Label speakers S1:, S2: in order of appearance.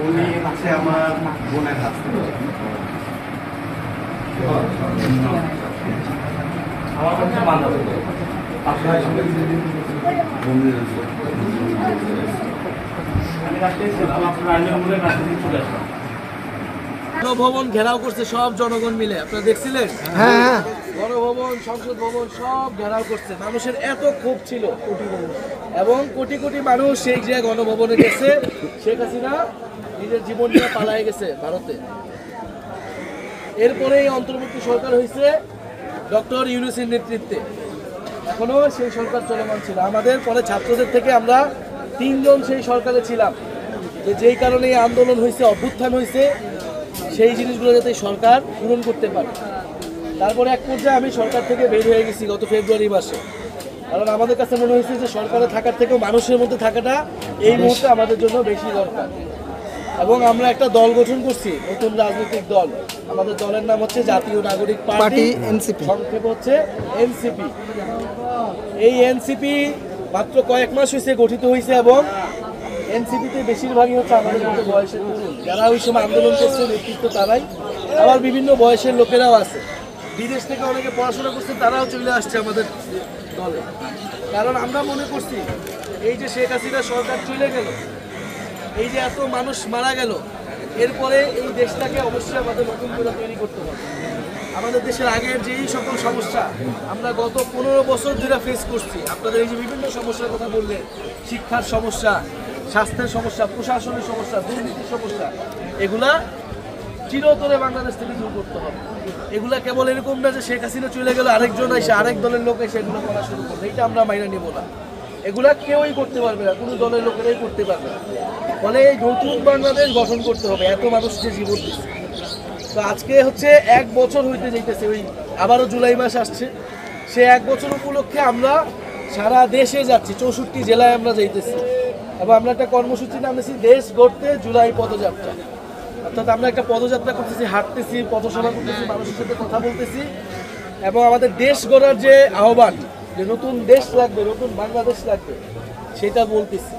S1: উনি হচ্ছে আমার বোনের হাজবেন্ড।
S2: আমার হচ্ছে বান্ধব। আমি রাস্তায় ছিলাম, আপনার আইনের মূলে রাস্তা চলে আসলাম।
S3: গণভবন ঘেরাও করছে সব জনগণ মিলে, আপনারা দেখছিলেন?
S4: হ্যাঁ,
S3: গণভবন, সংসদ ভবন সব ঘেরাও করছে। মানুষের এত ক্ষোভ ছিল এবং কোটি কোটি মানুষ সেই যে গণভবনে গেছে। শেখ হাসিনা নিজের জীবন নিয়ে পালায়ে গেছে ভারতে। এরপরেই অন্তর্বর্তী সরকার হয়েছে ডক্টর ইউনূসের নেতৃত্বে। এখনো সেই সরকার চলমান ছিল। আমাদের পরে ছাত্রদের থেকে আমরা 3 জন সেই সরকারে ছিলাম, যে যেই কারণে এই আন্দোলন হয়েছে, অভ্যুত্থান হয়েছে, সেই জিনিসগুলো যাতে সরকার পূরণ করতে পারে। তারপরে এক পর্যায়ে আমি সরকার থেকে বের হয়ে গেছি গত ফেব্রুয়ারি মাসে, কারণ আমাদের কাছে মনে হয়েছে যে সরকারে থাকার থেকেও মানুষের মধ্যে থাকাটা এই মুহূর্তে আমাদের জন্য বেশি দরকার। এবং আমরা একটা দল গঠন করছি, নতুন রাজনৈতিক দল। আমাদের দলের নাম হচ্ছে জাতীয় নাগরিক পার্টি,
S4: এনসিপি।
S3: সংক্ষেপ হচ্ছে এনসিপি। এই এনসিপি মাত্র কয়েক মাস হয়েছে গঠিত হয়েছে এবং এনসিপিতে বেশিরভাগই হচ্ছে আমাদের মতো বয়সের তরুণ, যারা ওই সময় আন্দোলন করছে নেতৃত্ব তারাই। আবার বিভিন্ন বয়সের লোকেরাও আছে, বিদেশ থেকে অনেকে পড়াশোনা করছে, তারাও চলে আসছে আমাদের দলে। কারণ আমরা মনে করছি এই যে শেখ হাসিনা সরকার চলে গেল, এই যে এত মানুষ মারা গেল, এরপরে এই দেশটাকে অবশ্যই আমাদের নতুন করে তৈরি করতে হবে। আমাদের দেশের আগের যেই সকল সমস্যা আমরা গত 15 বছর ধরে ফেস করছি, আপনাদের এই যে বিভিন্ন সমস্যার কথা বললেন, শিক্ষার সমস্যা, স্বাস্থ্যের সমস্যা, প্রশাসনের সমস্যা, দুর্নীতির সমস্যা, এগুলা চিরতরে বাংলাদেশ থেকে দূর করতে হবে। এগুলা কেবল এরকম না যে শেখ হাসিনা চলে গেল আরেকজন এসে, আরেক দলের লোক এসে এগুলো করা শুরু করবে, এটা আমরা মাইনা নেব না। এগুলা কেউই করতে পারবে না, কোনো দলের লোকেরাই করতে পারবে না। ফলে এই নতুন বাংলাদেশ গঠন করতে হবে, এত মানুষ যে জীবন দিচ্ছে। তো আজকে হচ্ছে 1 বছর হইতে যাইতেছে, ওই আবারও জুলাই মাস আসছে, সে 1 বছর উপলক্ষে আমরা সারা দেশে যাচ্ছি, 64 জেলায় আমরা যাইতেছি। এবং আমরা একটা কর্মসূচি নামেছি দেশ গড়তে জুলাই পদযাত্রা। অর্থাৎ আমরা একটা পদযাত্রা করতেছি, হাঁটতেছি, পথসভা করতেছি, মানুষের সাথে কথা বলতেছি এবং আমাদের দেশ গড়ার যে আহ্বান, যে নতুন দেশ লাগবে, নতুন বাংলাদেশ লাগবে, সেটা বলতেছি।